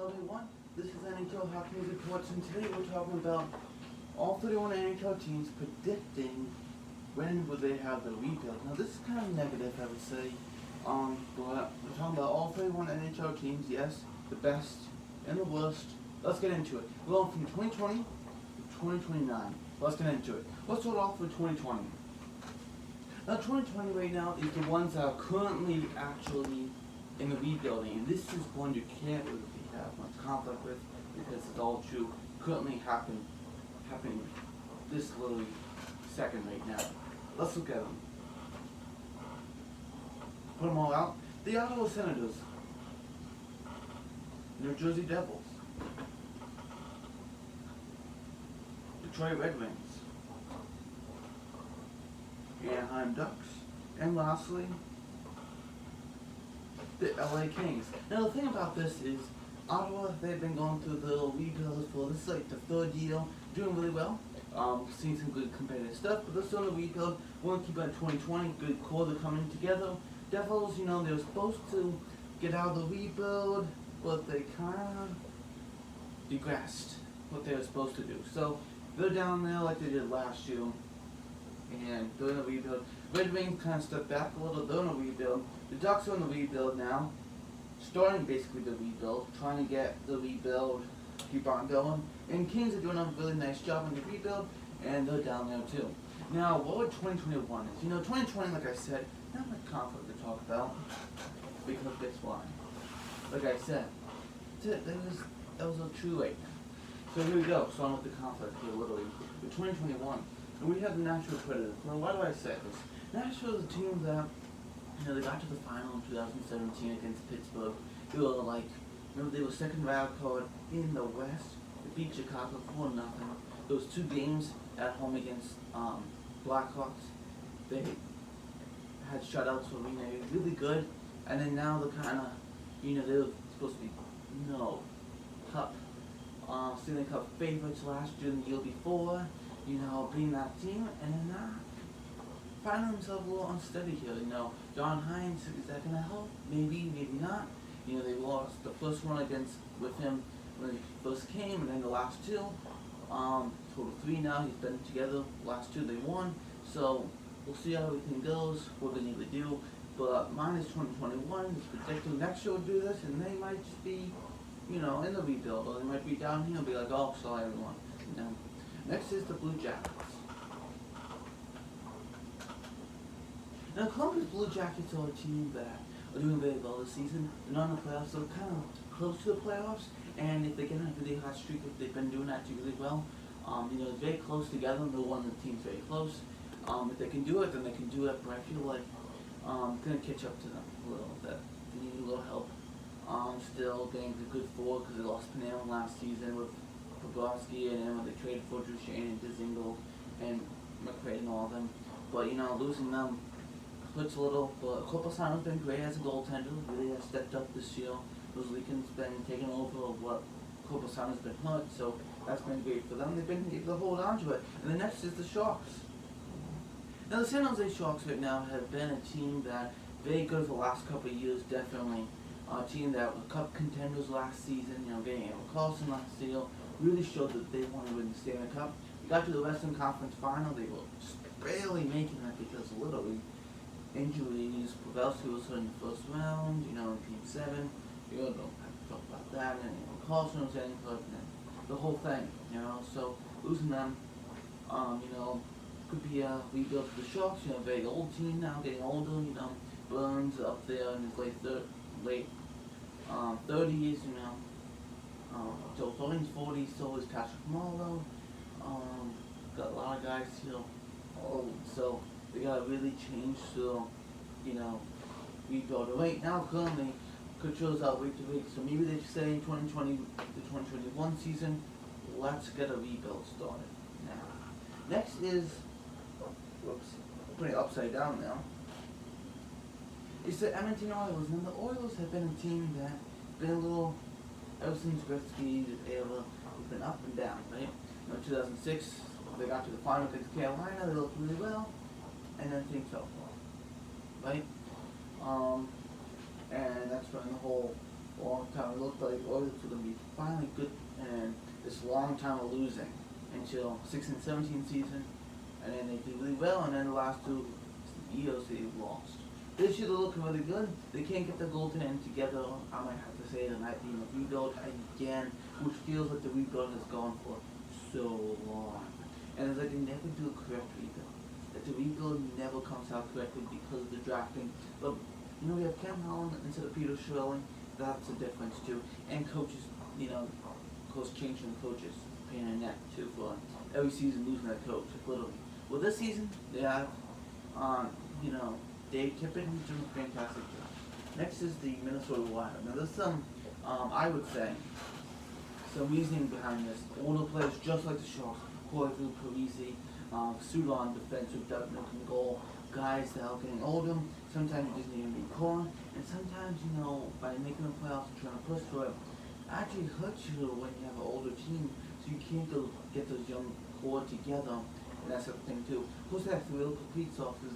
Hello everyone, this is NHL Hockey News Reports, and today we're talking about all 31 NHL teams predicting when will they have the rebuild. Now this is kind of negative, I would say. But we're talking about all 31 NHL teams, yes, the best and the worst. Let's get into it. We're going from 2020 to 2029. Let's get into it. Let's start off with 2020. Now 2020 right now is the ones that are currently actually in the rebuilding, and this is one you can't really have much conflict with because it's all true, currently happening this literally second right now. Let's look at them. Put them all out. The Ottawa Senators, New Jersey Devils, Detroit Red Wings, Anaheim Ducks, and lastly, the LA Kings. Now the thing about this is, Ottawa, they've been going through the rebuilds for this is like the third year, doing really well. Seeing some good competitive stuff, but they're still in the rebuild. We're gonna keep it at 2020, good quarter coming together. Devils, they were supposed to get out of the rebuild, but they kind of digressed what they were supposed to do. So they're down there like they did last year, and they're in the rebuild. Red Wings kind of stepped back a little, they're in the rebuild. The Ducks are in the rebuild now, starting basically the rebuild, trying to get the rebuild, keep on going. And Kings are doing a really nice job in the rebuild, and they're down there too. Now, what would 2021 is? 2020, like I said, not much conflict to talk about, because guess why? Like I said, that was a true right now. So here we go, starting with the conflict here, literally. With 2021, and we have the Nashville Predators. Now, why do I say this? Nashville is a team that, they got to the final in 2017 against Pittsburgh. They were remember they were second wild card in the West. They beat Chicago 4-0. Those two games at home against Blackhawks, they had shutouts for really good. And then now they're kind of, they were supposed to be, Cup, Stanley Cup favorites last year and the year before, being that team, and then finding themselves a little unsteady here. John Hines, is that going to help? Maybe, maybe not. They lost the first one with him when he first came, and then the last two. Total 3 now. He's been together. Last two they won. So we'll see how everything goes. What they need to do. But mine is 2021. It's predicting next year will do this, and they might just be, in the rebuild, or they might be down here and be like, oh, sorry everyone. Next is the Blue Jackets. Now, Columbus Blue Jackets are a team that are doing very well this season. They're not in the playoffs, they're kind of close to the playoffs. And if they get on a really hot streak, if they've been doing that really well, it's very close together. They're one of the teams very close. If they can do it, then they can do it. But I feel like it's going to catch up to them a little bit. They need a little help. Still getting a good forward because they lost Panarin last season with Bobrovsky, and then when they traded for Duchesne and Dzingel and McRae and all of them. But losing them hurts a little, but Korpisano's been great as a goaltender. Really has stepped up this year. Roslekin's been taking over what Korpisano's been hurt, so that's been great for them. They've been able to hold on to it. And the next is the Sharks. Now the San Jose Sharks right now have been a team that very good for the last couple of years, definitely. A team that were cup contenders last season, getting Evan Karlsson last year, really showed that they want to win the Stanley Cup. They got to the Western Conference Final. They were just barely making it because literally injuries. Pavelski was hurt in the first round, in Game 7. You don't have to talk about that. And Karlsson was getting hurt, and the whole thing, So losing them, could be a rebuild for the Sharks. A very old team now, getting older. Burns up there in his late 30s. Joe Thornton's 40s. So is Patrick Marleau. Got a lot of guys here old, so they gotta really change to, rebuild. Right now, currently, Couture's out week to week, so maybe they say in 2020, the 2021 season, let's get a rebuild started now. Next is, putting it upside down now, is the Edmonton Oilers. Now the Oilers have been a team that been a little, ever since Gretzky's era, has been up and down, right? 2006, they got to the final against Carolina, they looked really well, and then things fell apart, right? And that's when the whole long time. It looked like Oilers were going to be finally good, and this long time of losing until 16-17 season, and then they did really well, and then the last two years they lost. This year they're looking really good. They can't get the goaltending together. I might have to say they might be in a rebuild again, which feels like the rebuild has gone for so long. And it's like they never do a correct rebuild. That the rebuild never comes out correctly because of the drafting. But we have Ken Holland instead of Peter Schilling. That's a difference too. And coaches, coach changing coaches, paying a net too for every season losing that coach, literally. Well, this season they have, Dave Tippett, who's doing a fantastic job. Next is the Minnesota Wild. Now there's some, I would say, some reasoning behind this. Older players just like the Sharks, Corey Parisi, Sudon defense with Doug Milton goal, guys that are getting older. Sometimes you just need to be core, and sometimes, by making the playoffs and trying to push for it, actually hurts you when you have an older team, so you can't go get those young core together, and that's the thing too. Plus that real complete off is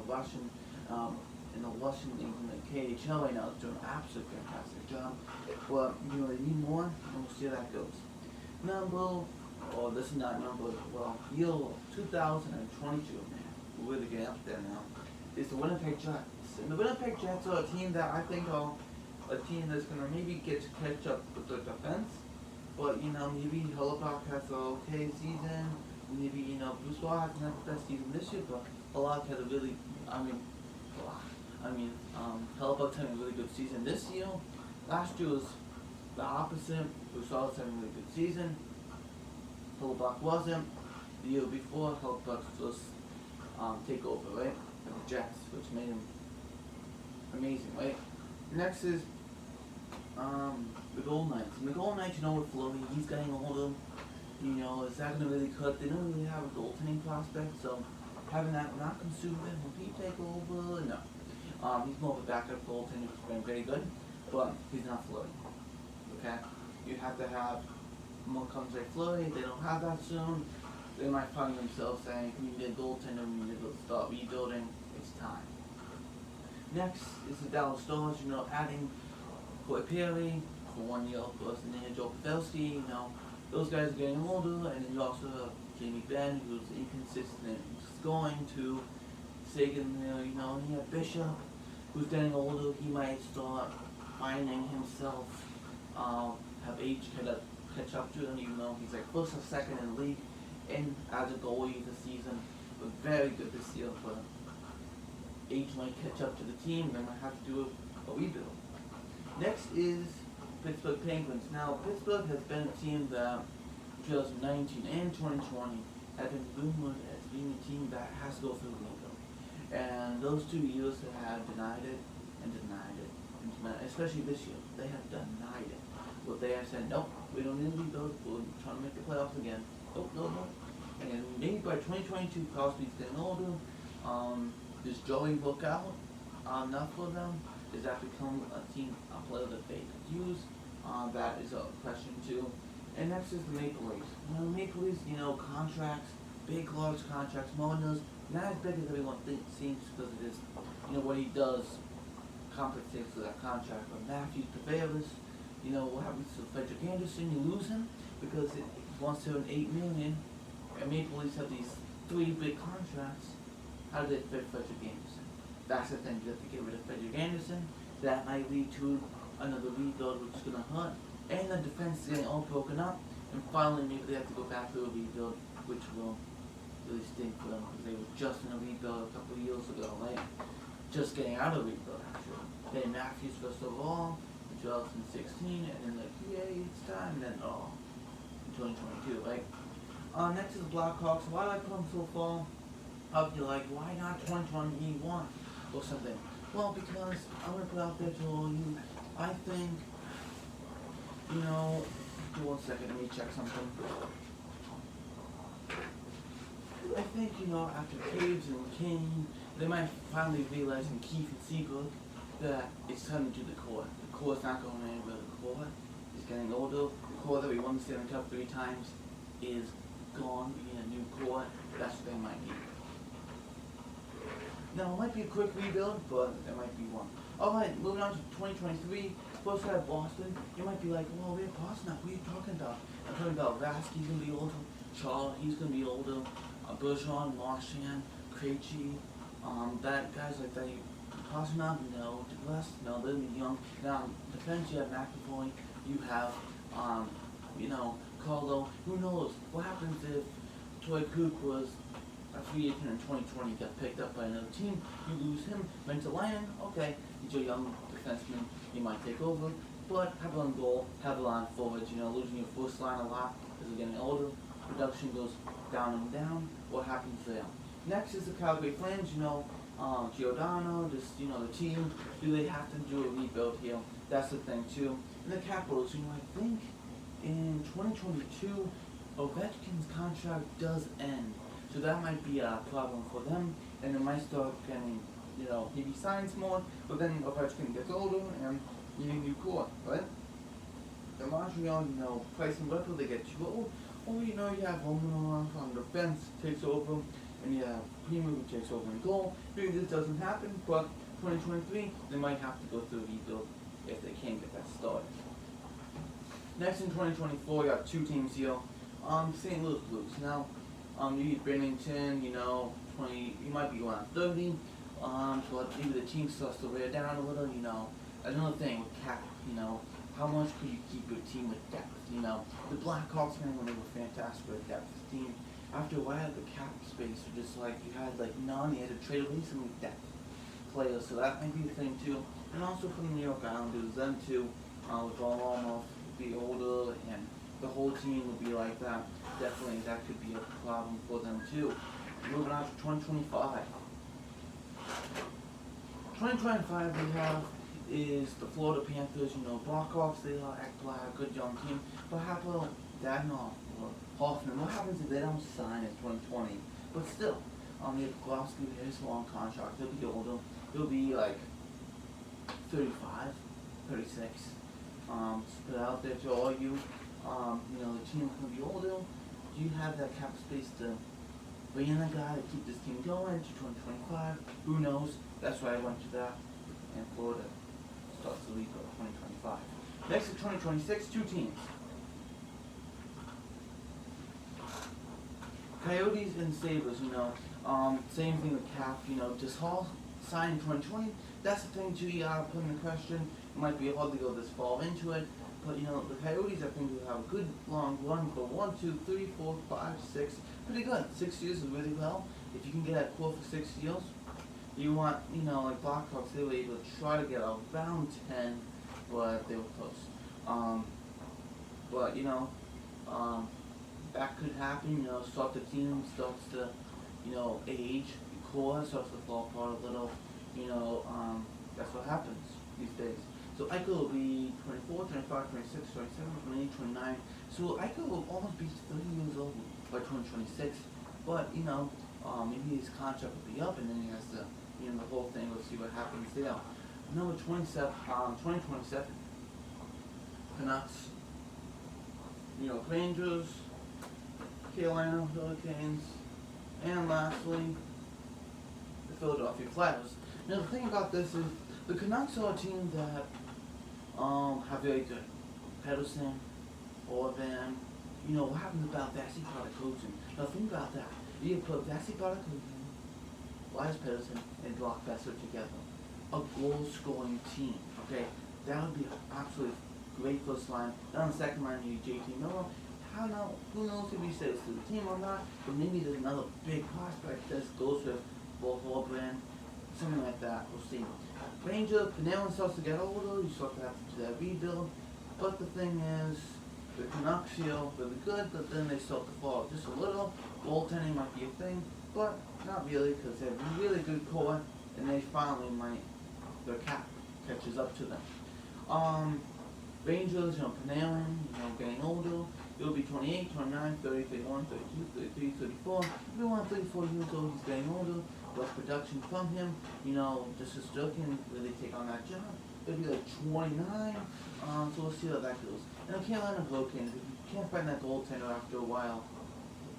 Russian, in the Russian league in the KHL right now is doing an absolutely fantastic job. But they need more, and we'll see how that goes. This is not number, year 2022, man, we're really getting up there now, is the Winnipeg Jets. And the Winnipeg Jets are a team that I think are a team that's going to maybe get to catch up with their defense. But, maybe Hellebuyck has an okay season. Maybe, Bourgeois hasn't had the best season this year, but Hellebuyck had a really, Hellebuyck's having a really good season this year. Last year was the opposite. Bourgeois was having a really good season. Hellebuyck wasn't. The year before, Hellebuyck's first takeover, right? Of the Jets, which made him amazing, right? Next is the Golden Knights. And the Golden Knights, with Fleury, he's getting older. Is that going to really cut? They don't really have a goaltending prospect, so having that not consume it when he take over, no. He's more of a backup goaltender who's been very good, but he's not Fleury. Okay? You have to have more comes like Fleury. They don't have that soon. They might find themselves saying, we need a goaltender, we need to start rebuilding. It's time. Next is the Dallas Stars, adding Corey Perry for 1 year, plus and then Joe Pavelski, those guys are getting older, and then you also have Jamie Benn, who's inconsistent, going to Sagan there, you have Bishop, who's getting older. He might start finding himself, have age catch up to him, even though he's like first or second in the league, and as a goalie this season, but very good this year, but age might catch up to the team, and they might have to do a rebuild. Next is Pittsburgh Penguins. Now, Pittsburgh has been a team that 2019 and 2020 have been rumored as being a team that has to go through a rebuild. And those 2 years they have denied it and denied it, and denied it. Especially this year, they have denied it. But they have said, nope, we don't need a rebuild, we're trying to make the playoffs again. No. And maybe by 2022, Crosby's getting older. Does Joey work out enough for them? Does that become a team, a player that they could use? That is a question too. And next is the Maple Leafs. The Maple Leafs, contracts, big, large contracts. Molyneux, not as big as everyone seems because it is, what he does compensates for that contract. But Matthews, Tavares, what happens to Frederick Anderson? You lose him because he wants to earn $8 million. And Maple Leafs have these 3 big contracts. How do they fit Frederick Anderson? That's the thing. You have to get rid of Frederick Anderson. That might lead to another rebuild, which is going to hurt. And the defense is getting all broken up. And finally, maybe they have to go back to a rebuild, which will really stink for them because they were just in a rebuild a couple of years ago, right? Just getting out of rebuild, actually. They had Matthews first of all in 2016, and then yay, it's time, and then in 2022, right? Next is Blackhawks. Why did I put them so far? Up, you're like, why not 2021 or something? Well, because I'm gonna put out there to all you. I think, give me 1 second, let me check something. I think, after Caves and King, they might finally realize in Keith and Seabrook that it's time to do the core. The core's not going anywhere. The core is getting older. The core that we won the Stanley Cup 3 times is gone. We need a new core. That's what they might need. Now, it might be a quick rebuild, but it might be one. Alright, moving on to 2023. First I have Boston. You might be like, well, we're Boston. What are you talking about? I'm talking about Vasky's going to be older. Charles, he's going to be older. Bergeron, Marchand, Krejci, that guys like that. Pasternak, no. DeGrasse, no. They're young. Now, defense, you have McAvoy. You have, Carlo. Who knows? What happens if Troy Cook was a free agent in 2020, got picked up by another team? You lose him. Went to Lion. Okay, he's a young defenseman. He might take over. But have a on goal, have a line of forwards. Losing your first line a lot as they're getting older. Production goes down and down. What happens there? Next is the Calgary Flames. Giordano, the team. Do they have to do a rebuild here? That's the thing too. And the Capitals. I think in 2022, Ovechkin's contract does end, so that might be a problem for them, and it might start getting, maybe signs more, but then Ovechkin gets older and you need a new core, right? The Montreal, Price and Whipple, they get too old. Or, you have Romanov on defense, takes over, and you have Primo who takes over in goal. Maybe this doesn't happen, but 2023, they might have to go through a rebuild if they can't get that started. Next in 2024, you have two teams here. St. Louis Blues. Now, you need Bennington, you might be going on 30, but maybe the team starts to wear down a little, Another thing with cap, how much could you keep your team with depth? The Blackhawks, when they were fantastic with depth team, after a while the cap space was just like, you had none, you had to trade away some depth players, so that might be a thing too. And also for the New York Islanders, them too, with Varlamov be older and the whole team would be like that. Definitely that could be a problem for them too. Moving on to 2025. 2025 we have is the Florida Panthers, Blackhawks, they act like a good young team. But how about Dadonov or Hoffman? What happens if they don't sign in 2020? But still, you have Glasgow, his long contract, he'll be older. He'll be 35, 36. Put out there to all you. The team's going to be older. Do you have that cap space to bring in a guy to keep this team going to 2025? Who knows? That's why I went to that. And Florida starts the league of 2025. Next is 2026, two teams. Coyotes and Sabres, same thing with Cap, does Hall sign in 2020? That's the thing too, you gotta put in the question. It might be hard to go this far into it, but the Coyotes I think will have a good long run for 1, 2, 3, 4, 5, 6. Pretty good. 6 years is really well. If you can get that core for 6 years, you want, like Blackhawks, they were able to try to get around 10, but they were close. That could happen, start the team starts to, age, the core starts to fall apart a little, that's what happens these days. So Eichel will be 24, 25, 26, 27, 28, 29. So Eichel will almost be 30 years old by 2026. But, maybe his contract will be up and then he has to, the whole thing, we'll see what happens there. Number 2027, Canucks, Rangers, Carolina Hurricanes, and lastly, the Philadelphia Flyers. Now the thing about this is, the Canucks are a team that have very good Pedersen, Orban, what happens about Vasily Podkolzin? Now think about that. You put Vasily Podkolzin, Elias Pedersen, and Brock Besser together. A goal-scoring team, okay? That would be an absolutely great first line. Then on the second line, you JT Miller. Who knows if he says to the team or not, but maybe there's another big prospect that goes with Bo Horbrand, something like that, we'll see. Ranger, Panarin starts to get older, you start to have to do that rebuild, but the thing is, the Canucks feel really good, but then they start to fall just a little. Goaltending might be a thing, but not really, because they have a really good core, and they finally their cap catches up to them. Rangers, Panarin, getting older. He'll be 28, 29, 30, 31, 32, 33, 34. Everyone 34 years old, he's getting older. Less production from him. Just as Joe can really take on that job. It'll be 29. So we'll see how that goes. And the Carolina Hurricanes, if you can't find that goaltender after a while,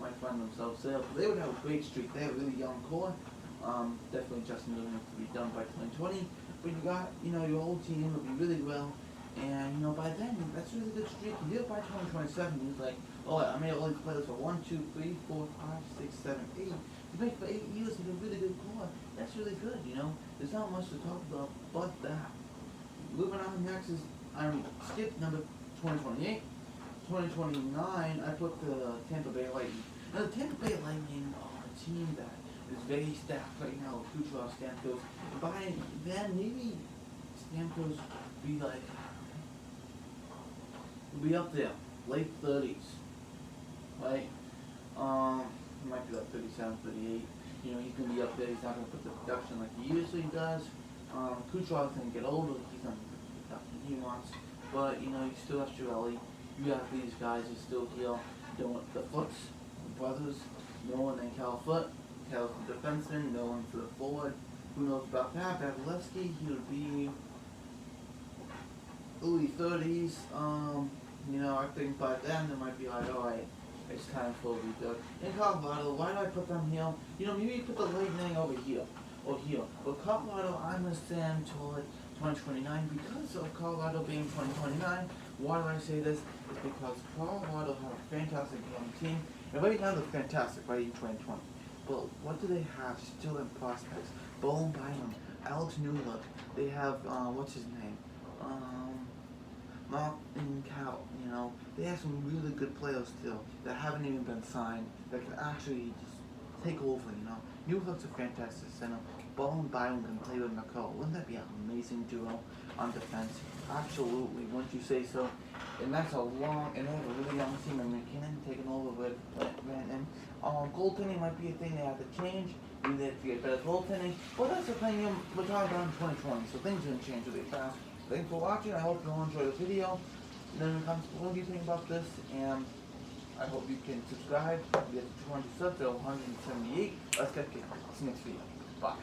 might find themselves there. They would have a great streak. They have a really young core. Definitely Justin doesn't have to be done by 2020, but you got, your whole team will be really well, and, by then, that's a really good streak. You do it by 2027, you're like, oh, I may only play this for 1, 2, 3, 4, 5, 6, 7, 8. You make it for 8 years with a really good core. That's really good. There's not much to talk about but that. Moving on next is, skip number 2028. 2029, I put the Tampa Bay Lightning. Now, the Tampa Bay Lightning are a team that is very stacked right now with Kucherov, Stamkos. By then, maybe Stamkos will be up there, late 30s, right? He might be like 37, 38. He's going to be up there. He's not going to put the production like he usually does. Kucherov's going to get older. He's not going to put the production he wants. But, you still have Chiarelli. You got these guys who still here doing the Foots, the brothers, Nolan and Cal Foot. Cal's the defenseman, Nolan for the forward. Who knows about that? Vasilevsky, he would be early 30s. I think by then it might be like, alright, it's time for a rebuild. In Colorado, why do I put them here? Maybe you put the Lightning over here, or here. But Colorado, I'm going to stand toward 2029 because of Colorado being 2029. Why do I say this? It's because Colorado have a fantastic young team, and right now they're fantastic, right, in 2020. But what do they have still in prospects? Bowen Bynum, Alex Newhook, they have, what's his name? Mark and Cal, they have some really good players still that haven't even been signed, that can actually just take over, Newhook's a fantastic center. Bowen Bynum can play with McCall. Wouldn't that be an amazing duo on defense? Absolutely, wouldn't you say so? And that's and they have a really young team, and McKinnon taking over with Brandon. Goaltending might be a thing they have to change. Maybe they have to get better goaltending. But that's the thing we're talking about in 2020, so things are going to change really fast. Thanks for watching. I hope you all enjoy the video. Then what do you think about this? And I hope you can subscribe. We have 200 subs, 178. Let's get going. See you next video. Bye.